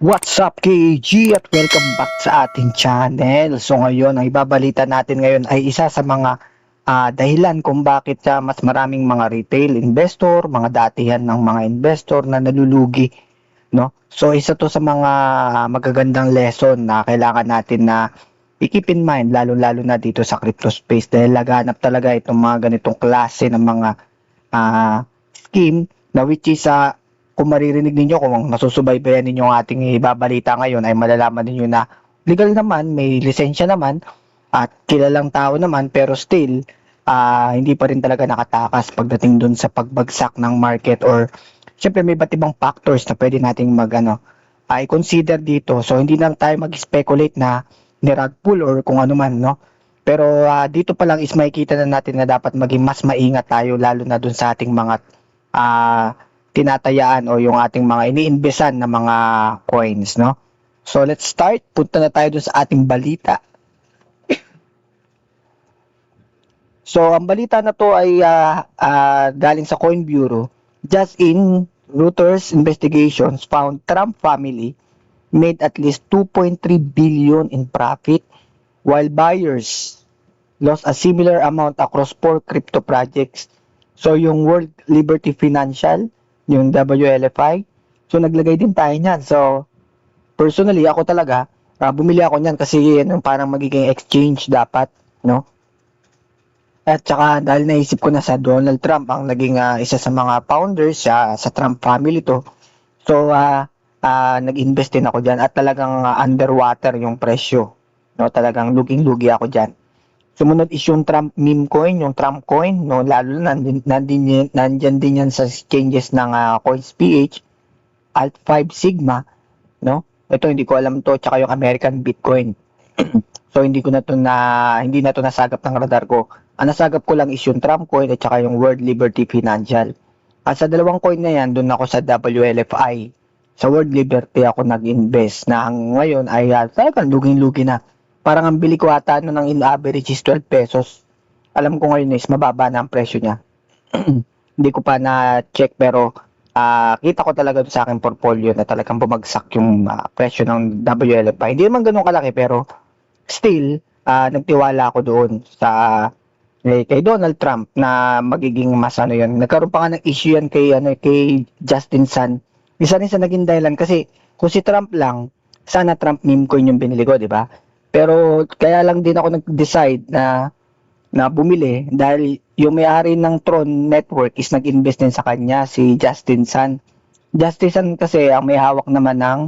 What's up KG at welcome back sa ating channel. So ngayon, ang ibabalita natin ngayon ay isa sa mga dahilan kung bakit mas maraming mga retail investor, mga datihan ng mga investor na nalulugi, no? So isa to sa mga magagandang lesson na kailangan natin na i-keep in mind lalo-lalo na dito sa crypto space dahil laganap talaga itong mga ganitong klase ng mga scheme na which is kung maririnig ninyo, kung nasusubaybayan ninyo ang ating ibabalita ngayon ay malalaman ninyo na legal naman, may lisensya naman at kilalang tao naman pero still hindi pa rin talaga nakatakas pagdating dun sa pagbagsak ng market or syempre may iba't ibang factors na pwede nating ay consider dito. So hindi na tayo mag-speculate na ni-rug pull or kung ano man, no? Pero dito pa lang is makikita na natin na dapat maging mas maingat tayo lalo na dun sa ating mga tinatayaan o yung ating mga iniimbesan na mga coins, no? So let's start. Punta na tayo dun sa ating balita. So ang balita na to ay galing sa Coin Bureau. Just in Reuters investigations found Trump family made at least 2.3 billion in profit while buyers lost a similar amount across 4 crypto projects. So yung World Liberty Financial, yung WLFI, so naglagay din tayo niyan. So personally ako talaga, bumili ako niyan kasi yan parang magiging exchange dapat, no? At saka dahil naisip ko na sa Donald Trump ang naging isa sa mga founders sa Trump family to. So nag-invest din ako diyan at talagang underwater yung presyo. No, talagang luging-lugi ako diyan. Sumunod is yung Trump meme coin, yung Trump coin, no, lalo na nandyan din yan sa exchanges ng CoinsPH, Alt5 Sigma, no? Ito hindi ko alam to, tsaka yung American Bitcoin. So hindi na to nasagap ng radar ko. Ang nasagap ko lang is yung Trump coin at saka yung World Liberty Financial. At sa dalawang coin na yan, doon ako sa WLFI. Sa World Liberty ako nag-invest na ngayon ay talagang luging-lugi na. Parang ang bili ko ata ng in average is 12 pesos. Alam ko ngayon is mababa na ang presyo niya. Hindi ko pa na-check pero kita ko talaga sa aking portfolio na talagang bumagsak yung presyo ng WLFI. Hindi naman ganun kalaki pero still, nagtiwala ako doon sa kay Donald Trump na magiging mas yun. Nagkaroon pa nga ng issue yan kay Justin Sun. Isa rin sa naging dahilan kasi kung si Trump lang, sana Trump meme coin yung binili ko, di ba? Pero kaya lang din ako nag-decide na bumili dahil yung may-ari ng Tron Network is nag-invest din sa kanya, si Justin Sun. Justin Sun kasi ang may hawak naman ng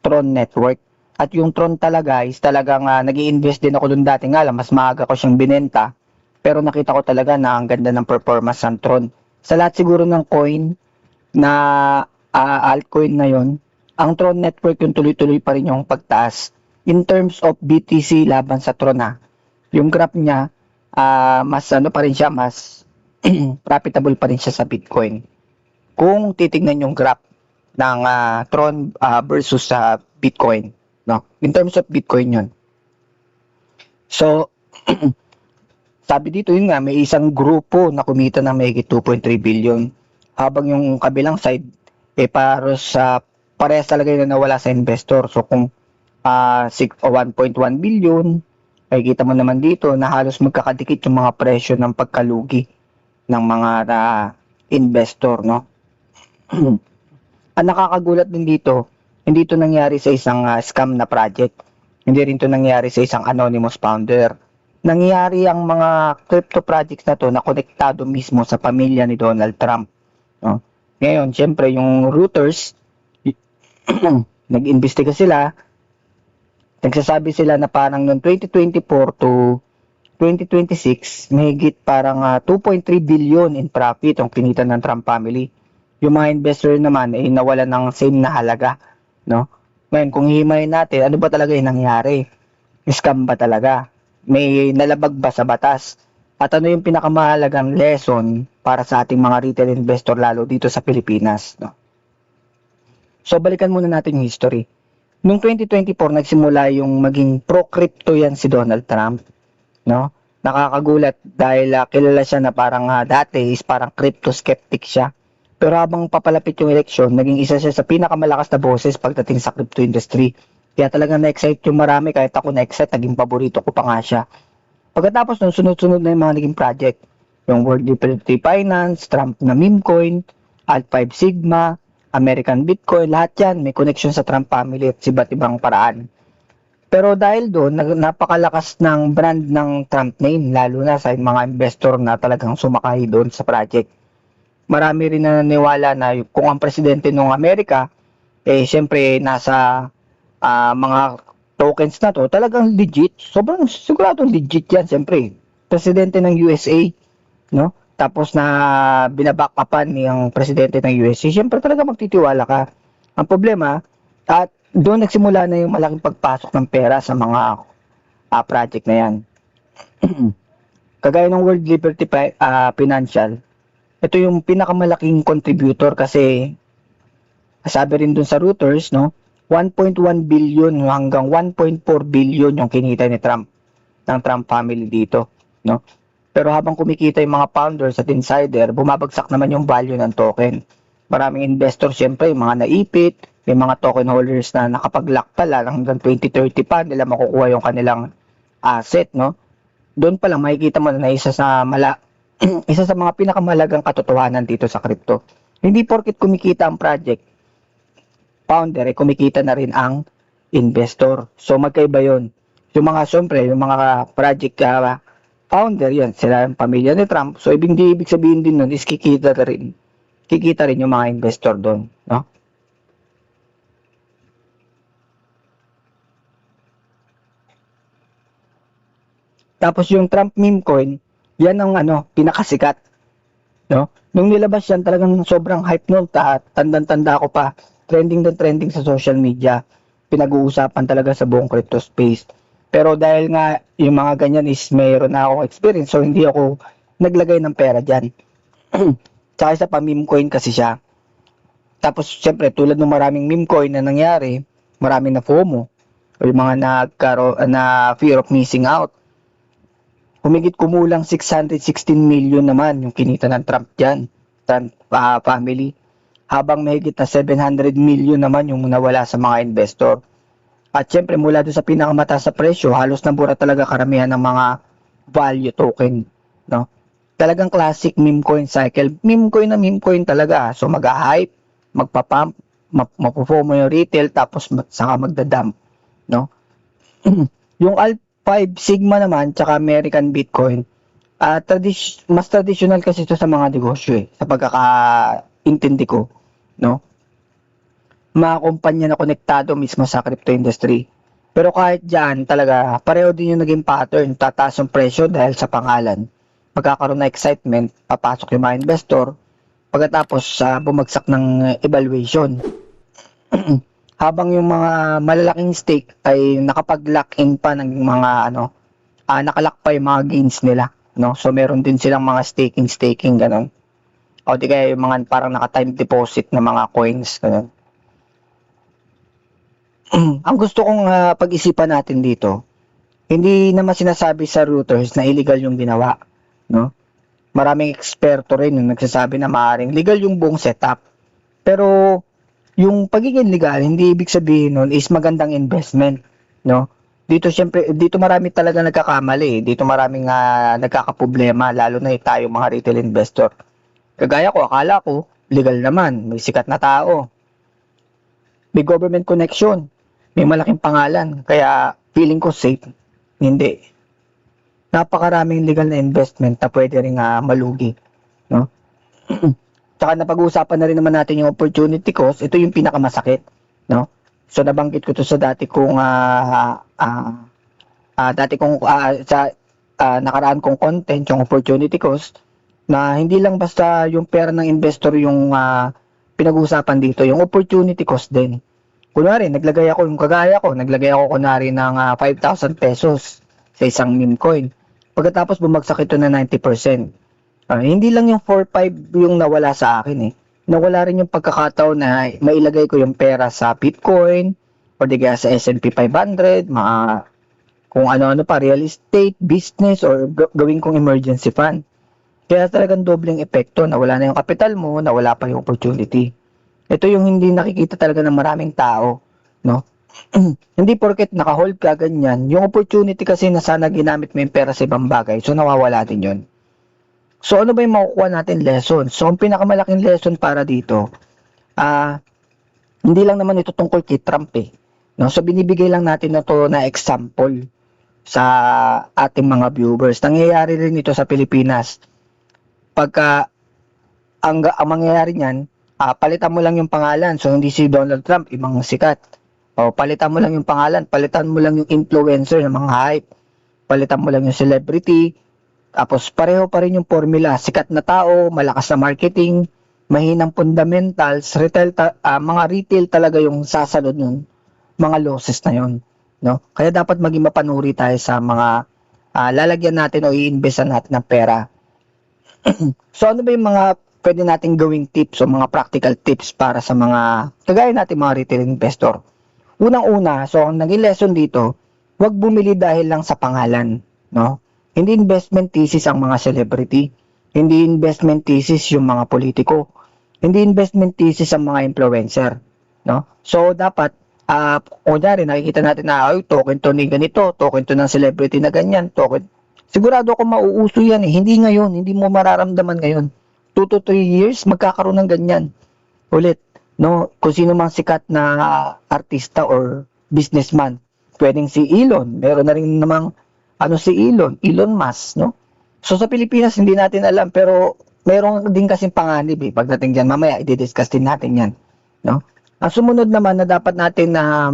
Tron Network. At yung Tron talaga is talagang nag-i-invest din ako doon dati nga lang, mas maaga ko siyang binenta. Pero nakita ko talaga na ang ganda ng performance ng Tron. Sa lahat siguro ng coin na altcoin na yon, ang Tron Network yung tuloy-tuloy pa rin yung pagtaas. In terms of BTC laban sa Tron yung graph niya mas pa rin siya, mas profitable pa rin siya sa Bitcoin. Kung titingnan yung graph ng Tron versus sa Bitcoin, no? In terms of Bitcoin yun. So sabi dito yun nga, may isang grupo na kumita ng mahigit 2.3 billion habang yung kabilang side parehas talaga yun na nawala sa investor. So kung 1.1 billion, ay kita mo naman dito na halos magkakadikit yung mga presyo ng pagkalugi ng mga investor, no? Ang nakakagulat din dito, hindi ito nangyari sa isang scam na project. Hindi rin ito nangyari sa isang anonymous founder. Nangyari ang mga crypto projects na to na konektado mismo sa pamilya ni Donald Trump, no? Ngayon, syempre yung Reuters nag-imbestiga sila. Nagsasabi sila na parang noong 2024 to 2026, mahigit parang 2.3 billion in profit ang kinita ng Trump family. Yung mga investor naman ay nawalan ng same na halaga, no? Ngayon, kung hihimayin natin, ano ba talaga yung nangyari? Scam ba talaga? May nalabag ba sa batas? At ano yung pinakamahalagang lesson para sa ating mga retail investor lalo dito sa Pilipinas, no? So, balikan muna natin yung history. Noong 2024, nagsimula yung maging pro-crypto yan si Donald Trump, no? Nakakagulat dahil kilala siya na parang dati is parang crypto skeptic siya. Pero habang papalapit yung eleksyon, naging isa siya sa pinakamalakas na boses pagdating sa crypto industry. Kaya talagang na-excite yung marami, kahit ako na-excite, naging paborito ko pa nga siya. Pagkatapos nung sunod-sunod na yung mga naging project, yung World Liquidity Finance, Trump na meme coin, Alt5 Sigma, American Bitcoin, lahat yan may connection sa Trump family at iba't ibang paraan. Pero dahil doon, napakalakas ng brand ng Trump name, lalo na sa mga investor na talagang sumakay doon sa project. Marami rin na naniwala na kung ang presidente ng Amerika, syempre nasa mga tokens na to, talagang legit. Sobrang siguradong legit yan, syempre. Presidente ng USA, no? Tapos na binaback upan ng presidente ng USA, syempre talaga magtitiwala ka. Ang problema, at doon nagsimula na yung malaking pagpasok ng pera sa mga project na yan. Kagaya ng World Liberty Financial, ito yung pinakamalaking contributor kasi sabi rin dun sa Reuters, no, 1.1 billion hanggang 1.4 billion yung kinita ni Trump, ng Trump family dito, no? Pero habang kumikita yung mga founders at insider, bumabagsak naman yung value ng token. Maraming investor, syempre, yung mga naipit, may mga token holders na nakapag-lock pala hanggang 2030 pa, nila makukuha yung kanilang asset, no? Doon pa lang makikita mo na isa sa isa sa mga pinakamalagang katotohanan dito sa crypto. Hindi porket kumikita ang project, founder, kumikita na rin ang investor. So magkaiba yun. Yung mga, syempre, yung mga project founder, yan, sila yung pamilya ni Trump. So ibig sabihin din nun is kikita rin yung mga investor doon, no? Tapos yung Trump meme coin, yan ang pinakasikat, no? Nung nilabas yan, talagang sobrang hype noon, tandang-tanda ko pa, trending sa social media. Pinag-uusapan talaga sa buong crypto space. Pero dahil nga yung mga ganyan is mayroon na akong experience, so hindi ako naglagay ng pera dyan. Tsaka sa pa-meme coin kasi siya. Tapos syempre tulad ng maraming meme coin na nangyari, maraming na FOMO o yung mga na fear of missing out. Humigit kumulang 616 million naman yung kinita ng Trump dyan, Trump family. Habang mahigit na 700 million naman yung nawala sa mga investor. At syempre mula doon sa pinakamataas sa presyo, halos nabura talaga karamihan ng mga value token, no? Talagang classic meme coin cycle. Meme coin talaga. So mag-hype, magpa-pump, mapo-FOMO yung retail, tapos saka magda-dump, no? Yung Alt5 Sigma naman, tsaka American Bitcoin, mas traditional kasi ito sa mga negosyo sa pagkakaintindi ko, no? Mga kumpanya na konektado mismo sa crypto industry. Pero kahit dyan, talaga, pareho din yung naging pattern, tataas yung presyo dahil sa pangalan. Magkakaroon na excitement, papasok yung mga investor, pagkatapos bumagsak ng evaluation. Habang yung mga malalaking stake ay nakapag-lock in pa ng mga nakalock pa yung mga gains nila, no? So meron din silang mga staking ganun. O di kaya yung mga parang naka-time deposit na mga coins ganun. Ang gusto kong pag-isipan natin dito, hindi naman sinasabi sa Reuters na illegal yung ginawa, no? Maraming eksperto rin yung nagsasabi na maaaring legal yung buong setup. Pero yung pagiging legal, hindi ibig sabihin nun is magandang investment, no? Dito marami talaga nagkakamali, dito maraming nagkakaproblema, lalo na tayo mga retail investor. Kagaya ko, akala ko legal naman, may sikat na tao, may government connection, may malaking pangalan, kaya feeling ko safe. Hindi. Napakaraming legal na investment na pwede rin malugi, no? Tsaka napag-uusapan na rin naman natin yung opportunity cost. Ito yung pinakamasakit, no? So nabanggit ko to sa dati kong nakaraan kong content, yung opportunity cost, na hindi lang basta yung pera ng investor yung pinag-uusapan dito, yung opportunity cost din. Kunwari, naglagay ako kunwari ng 5,000 pesos sa isang meme coin. Pagkatapos bumagsak ito na 90%. Hindi lang yung 4-5 yung nawala sa akin Nawala rin yung pagkakataon na mailagay ko yung pera sa Bitcoin o di kaya sa S&P 500, kung ano-ano pa, real estate, business, or gawin kong emergency fund. Kaya talagang dobleng epekto, nawala na yung kapital mo, nawala pa yung opportunity. Ito yung hindi nakikita talaga ng maraming tao, no? Hindi porket naka-hold ka ganyan, yung opportunity kasi na sana ginamit mo yung pera sa ibang bagay, so nawawala din yun. So ano ba yung makukuha natin lesson? So ang pinakamalaking lesson para dito, hindi lang naman ito tungkol kay Trump eh. No? So binibigay lang natin na to na example sa ating mga viewers. Nangyayari rin ito sa Pilipinas. Pagka ang mangyayari niyan, palitan mo lang yung pangalan. So hindi si Donald Trump, ibang sikat. O palitan mo lang yung pangalan, palitan mo lang yung influencer ng mga hype. Palitan mo lang yung celebrity. Tapos pareho pa rin yung formula. Sikat na tao, malakas na marketing, mahinang fundamentals, mga retail talaga yung sasalod nun, mga losses na yon, no? Kaya dapat maging mapanuri tayo sa mga lalagyan natin o i-investan natin ng pera. So ano ba yung mga pwede nating gawing tips o mga practical tips para sa mga kagaya natin mga retail investor? Unang-una, so ang naging lesson dito, huwag bumili dahil lang sa pangalan, no? Hindi investment thesis ang mga celebrity, hindi investment thesis yung mga politiko, hindi investment thesis ang mga influencer, no? So dapat kunyari nakikita natin na ay token to ni ganito, token to ng celebrity na ganyan, token. Sigurado ako mauuso yan eh. Hindi ngayon, hindi mo mararamdaman ngayon. 2 to 3 years magkakaroon ng ganyan. Ulit, no? Kung sino mang sikat na artista or businessman, pwedeng si Elon, meron na rin namang si Elon Musk, no? So sa Pilipinas hindi natin alam pero meron din kasing panganib eh pagdating diyan. Mamaya i-discuss din natin 'yan, no? Ang sumunod naman na dapat natin na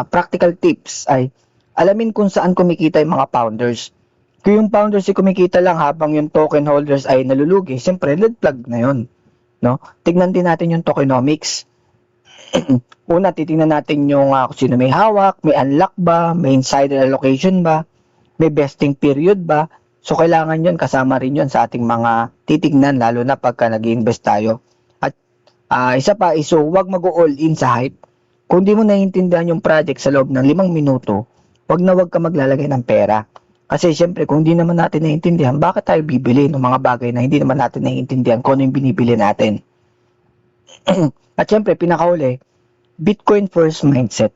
practical tips ay alamin kung saan kumikita yung mga founders. Kung yung founders ay kumikita lang habang yung token holders ay nalulugi, siyempre red flag na 'yon, no? Tignan din natin yung tokenomics. Una, titingnan natin yung kung sino may hawak, may unlock ba, may insider allocation ba, may vesting period ba. So, kailangan yun, kasama rin yun sa ating mga titignan, lalo na pagka nag-invest tayo. At isa pa, so, huwag mag-all in sa hype. Kung di mo naiintindihan yung project sa loob ng 5 minuto, huwag na huwag ka maglalagay ng pera. Kasi syempre, kung hindi naman natin naiintindihan, bakit tayo bibili ng mga bagay na hindi naman natin naiintindihan kung ano yung binibili natin? At syempre, pinakauli, Bitcoin first mindset.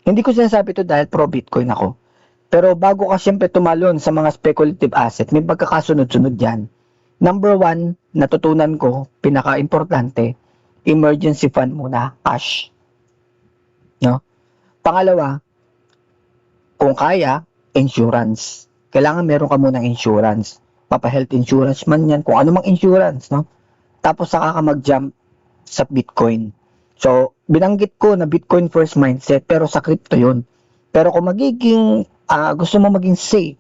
Hindi ko sinasabi ito dahil pro Bitcoin ako. Pero bago ka syempre tumalon sa mga speculative asset, may pagkakasunod-sunod yan. Number 1, natutunan ko, pinaka-importante, emergency fund muna, cash. No? Pangalawa, kung kaya, insurance. Kailangan meron ka munang insurance. Papa-health insurance man yan, kung ano mang insurance. No? Tapos saka ka mag-jump sa Bitcoin. So, binanggit ko na Bitcoin first mindset, pero sa crypto yun. Pero kung gusto mo maging safe,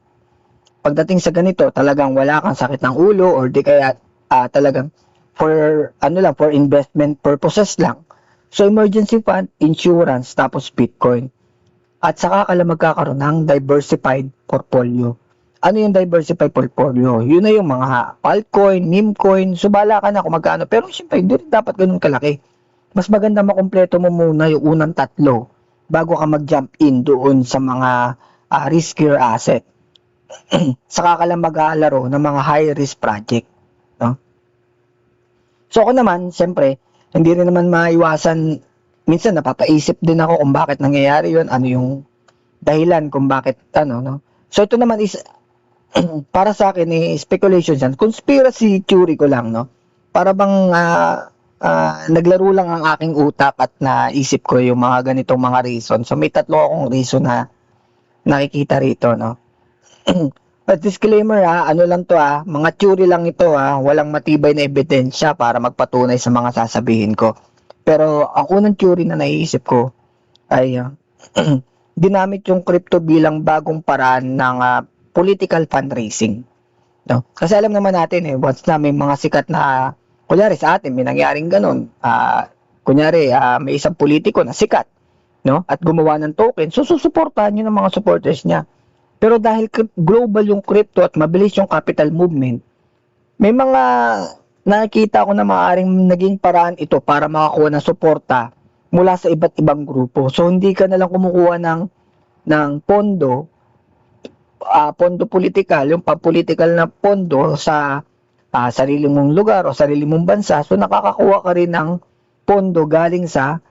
pagdating sa ganito, talagang wala kang sakit ng ulo or di kaya talagang for investment purposes lang. So emergency fund, insurance, tapos Bitcoin. At saka ka lang magkakaroon ng diversified portfolio. Ano yung diversified portfolio? Yun na yung mga altcoin, meme coin, subala ka na kung magkano. Pero siyempre, hindi rin dapat ganun kalaki. Mas maganda makumpleto mo muna yung unang 3 bago ka mag-jump in doon sa mga riskier asset. Saka ka lang maglalaro ng mga high-risk project. No? So ako naman, siyempre, hindi rin naman maiwasan, minsan napapaisip din ako kung bakit nangyayari yun, ano yung dahilan kung bakit, no? So ito naman is, para sa akin, speculation yan. Conspiracy theory ko lang, no? Para bang naglaro lang ang aking utak at naisip ko yung mga ganitong mga reason. So may 3 akong reason na nakikita rito, no? At disclaimer ano lang to mga theory lang ito walang matibay na ebidensya para magpatunay sa mga sasabihin ko. Pero ang unang theory na naiisip ko ay ginamit yung crypto bilang bagong paraan ng political fundraising. No? Kasi alam naman natin once na may mga sikat na, kunyari sa atin may nangyaring ganun, kunyari may isang politiko na sikat, no? At gumawa ng token, so susuportahan niyo ng mga supporters niya. Pero dahil global yung crypto at mabilis yung capital movement, may mga nakikita ko na maaaring naging paraan ito para makakuha ng suporta mula sa iba't ibang grupo. So hindi ka na lang kumukuha ng pondo politikal, yung pang-political na pondo sa sarili mong lugar o sarili mong bansa, so nakakakuha ka rin ng pondo galing sa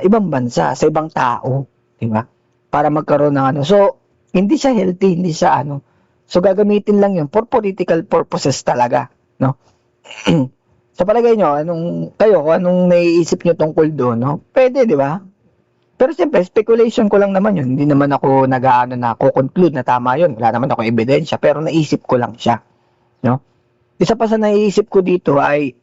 ibang bansa, sa ibang tao, di ba? Para magkaroon ng ano. So, hindi siya healthy, hindi siya ano. So, gagamitin lang yun for political purposes talaga, no? Sa palagay nyo, anong naiisip nyo tungkol doon, no? Pwede, di ba? Pero siyempre, speculation ko lang naman yun. Hindi naman ako nag-aano na ko-conclude na tama yun. Wala naman ako ebidensya, pero naisip ko lang siya, no? Isa pa sa naiisip ko dito ay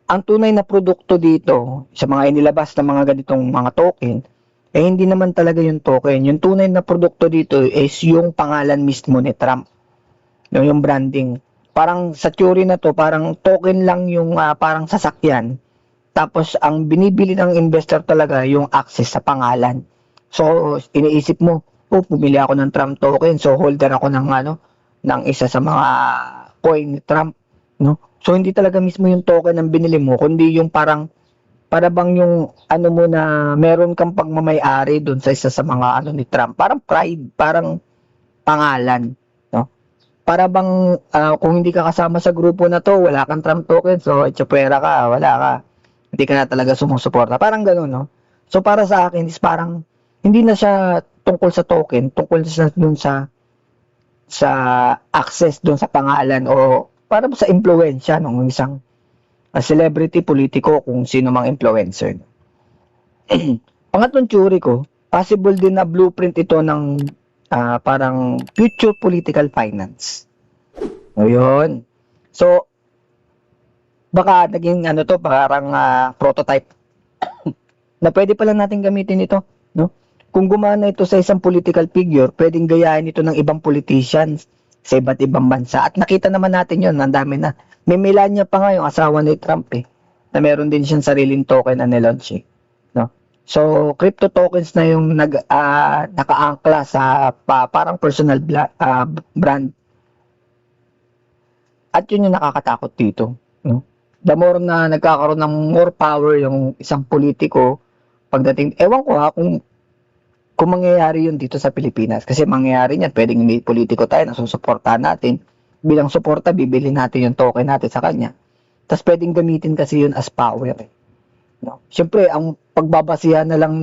ang tunay na produkto dito sa mga inilabas na mga ganitong mga token hindi naman talaga yung token. Yung tunay na produkto dito is yung pangalan mismo ni Trump. Yung branding. Parang sa theory na to, parang token lang yung parang sasakyan. Tapos ang binibili ng investor talaga yung access sa pangalan. So iniisip mo, pumili ako ng Trump token, so holder ako ng isa sa mga coin ni Trump, no? So hindi talaga mismo yung token ang binili mo, kundi yung para bang yung mo na meron kang pagmamay-ari doon sa isa sa mga ni Trump. Parang pride, parang pangalan, no? Para bang kung hindi ka kasama sa grupo na to, wala kang Trump token, so itsapwera ka, wala ka. Hindi ka na talaga sumusuporta. Parang gano'n, no? So para sa akin is parang hindi na siya tungkol sa token, tungkol sa dun sa access doon sa pangalan o para sa impluwensya ng isang celebrity, politiko, kung sino mang influencer. Pangatlong theory ko, possible din na blueprint ito ng parang future political finance. O yun. So, baka naging to, parang prototype na pwede pala natin gamitin ito, no? Kung gumana ito sa isang political figure, pwedeng gayahin ito ng ibang politicians sa iba't ibang bansa. At nakita naman natin yun, ang dami na. May Melania pa nga yung asawa ni Trump na meron din siyang sariling token na nilaunch no? So, crypto tokens na yung nakaangkla sa parang personal brand. At yun yung nakakatakot dito, no? The more na nagkakaroon ng more power yung isang politiko, pagdating, ewan ko kung mangyayari yun dito sa Pilipinas. Kasi mangyayari niyan, pwedeng may politiko tayo na susuportahan natin. Bilang suporta, bibili natin yung token natin sa kanya. Tapos pwedeng gamitin kasi yun as power. No? Siyempre, ang pagbabasihan na lang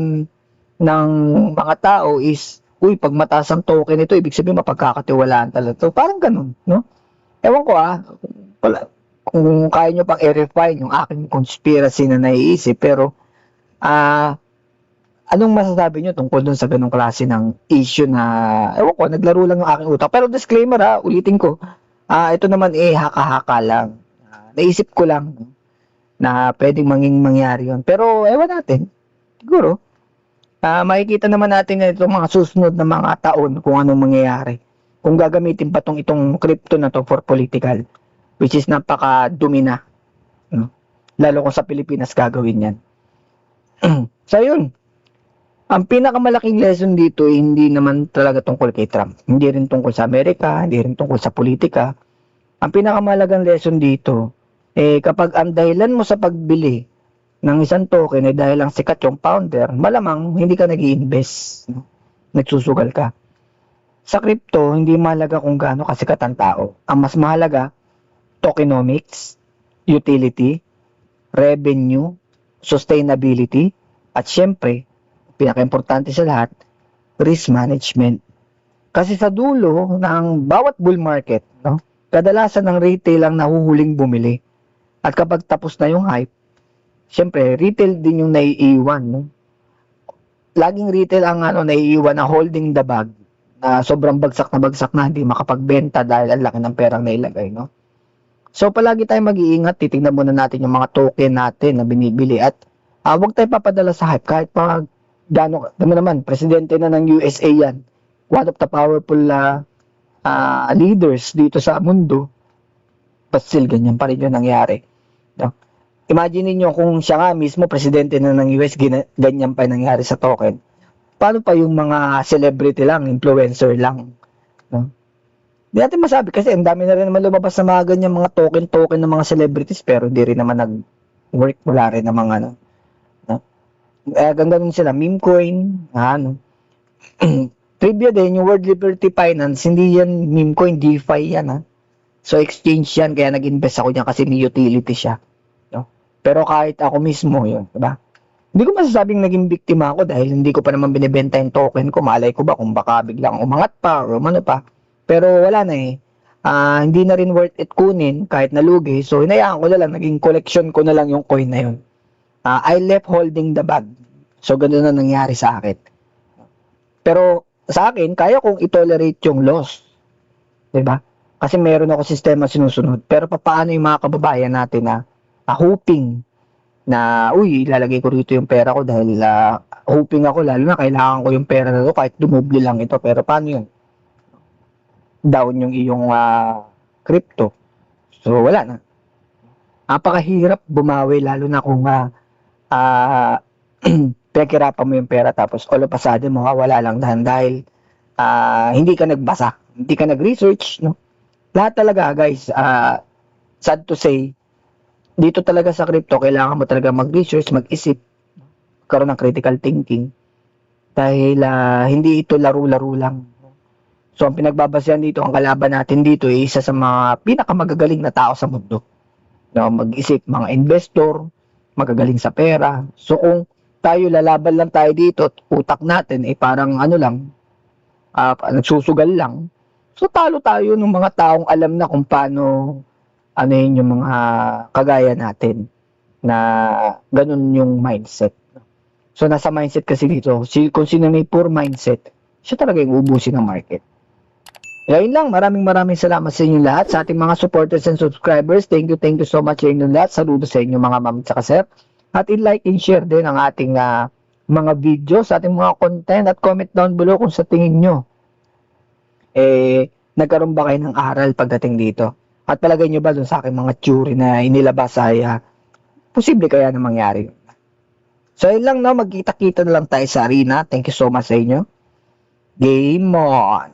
ng mga tao is, pag mataas ang token ito, ibig sabihin mapagkakatiwalaan talaga ito. Parang ganun, no? Ewan ko kung kaya nyo pang i-refine yung aking conspiracy na naiisip, pero anong masasabi nyo tungkol dun sa ganung klase ng issue na, ewan ko, naglaro lang yung aking utak. Pero disclaimer ulitin ko, ito naman haka-haka lang. Naisip ko lang na pwedeng mangyari yun. Pero ewan natin, siguro, makikita naman natin na itong mga susunod na mga taon kung anong mangyayari. Kung gagamitin pa itong crypto na to for political, which is napaka-dumi na. No? Lalo kung sa Pilipinas gagawin yan. So yun, ang pinakamalaking lesson dito hindi naman talaga tungkol kay Trump. Hindi rin tungkol sa Amerika, hindi rin tungkol sa politika. Ang pinakamalagang lesson dito, kapag ang dahilan mo sa pagbili ng isang token dahil lang sikat yung founder, malamang hindi ka nag-i-invest. No? Nagsusugal ka. Sa crypto, hindi mahalaga kung gaano kasikat ang tao. Ang mas mahalaga, tokenomics, utility, revenue, sustainability, at syempre, pinaka-importante sa lahat, risk management. Kasi sa dulo ng bawat bull market, no, kadalasan ng retail ang nahuhuling bumili. At kapag tapos na yung hype, syempre, retail din yung naiiwan. No? Laging retail ang naiiwan na holding the bag, na sobrang bagsak na hindi makapagbenta dahil ang laki ng perang nailagay. No? So, palagi tayong mag-iingat. Titignan muna natin yung mga token natin na binibili. At huwag tayo papadala sa hype. Kahit naman, presidente na ng USA yan. One of the powerful leaders dito sa mundo. But still, ganyan pa rin yung nangyari. No? Imagine niyo kung siya nga mismo, presidente na ng US, ganyan pa yung nangyari sa token. Paano pa yung mga celebrity lang, influencer lang? No? Hindi natin masabi kasi ang dami na rin naman lumabas sa mga ganyan mga token ng mga celebrities pero hindi rin naman nag-work, wala rin namang no? Ganun sila, meme coin, Trivia din, yung World Liberty Finance, hindi yan meme coin, DeFi yan ha. So exchange yan, kaya nag-invest ako dyan kasi may utility siya. No? Pero kahit ako mismo yun, diba? Hindi ko masasabing naging biktima ako dahil hindi ko pa naman binibenta yung token ko. Malay ko ba kung baka biglang umangat pa o ano pa. Pero wala na eh. Hindi na rin worth it kunin kahit nalugi. So hinayaan ko na lang, naging collection ko na lang yung coin na yun. I left holding the bag. So ganun na nangyari sa akin. Pero sa akin, kaya kong i-tolerate yung loss. Diba? Kasi meron ako sistema sinusunod. Pero paano yung mga kababayan natin na hoping na, uy, ilalagay ko rito yung pera ko dahil hoping ako, lalo na kailangan ko yung pera na to kahit dumoble lang ito. Pero paano yun? Down yung iyong crypto. So, wala na. Napakahirap bumawi, lalo na kung pinaghirapan mo yung pera tapos all of a sudden mawawala lang dahil hindi ka nagbasa, hindi ka nag-research, no? Lahat talaga, guys, sad to say, dito talaga sa crypto, kailangan mo talaga mag-research, mag-isip, karoon ng critical thinking. Dahil hindi ito laro-laro lang. So, ang pinagbabasehan dito, ang kalaban natin dito ay isa sa mga pinakamagagaling na tao sa mundo. No, mag-isip, mga investor, magagaling sa pera. So, kung tayo lalaban lang tayo dito, utak natin ay parang ano lang, nagsusugal lang. So, talo tayo ng mga taong alam na kung paano ano yun yung mga kagaya natin na ganun yung mindset. So, nasa mindset kasi dito, kung sino may poor mindset, siya talaga yung ubusin ng market. Ngayon lang, maraming salamat sa inyo lahat, sa ating mga supporters and subscribers. Thank you so much sa inyo lahat. Saludo sa inyo mga ma'am at sir. At i-like and share din ang ating mga videos, sa ating mga content, at comment down below kung sa tingin nyo nagkaroon ba kayo ng aral pagdating dito. At palagay nyo ba dun sa aking mga theory na inilabas ay posible kaya na mangyari? So, yun lang, no? Magkita-kita na lang tayo sa arena. Thank you so much sa inyo. Game on!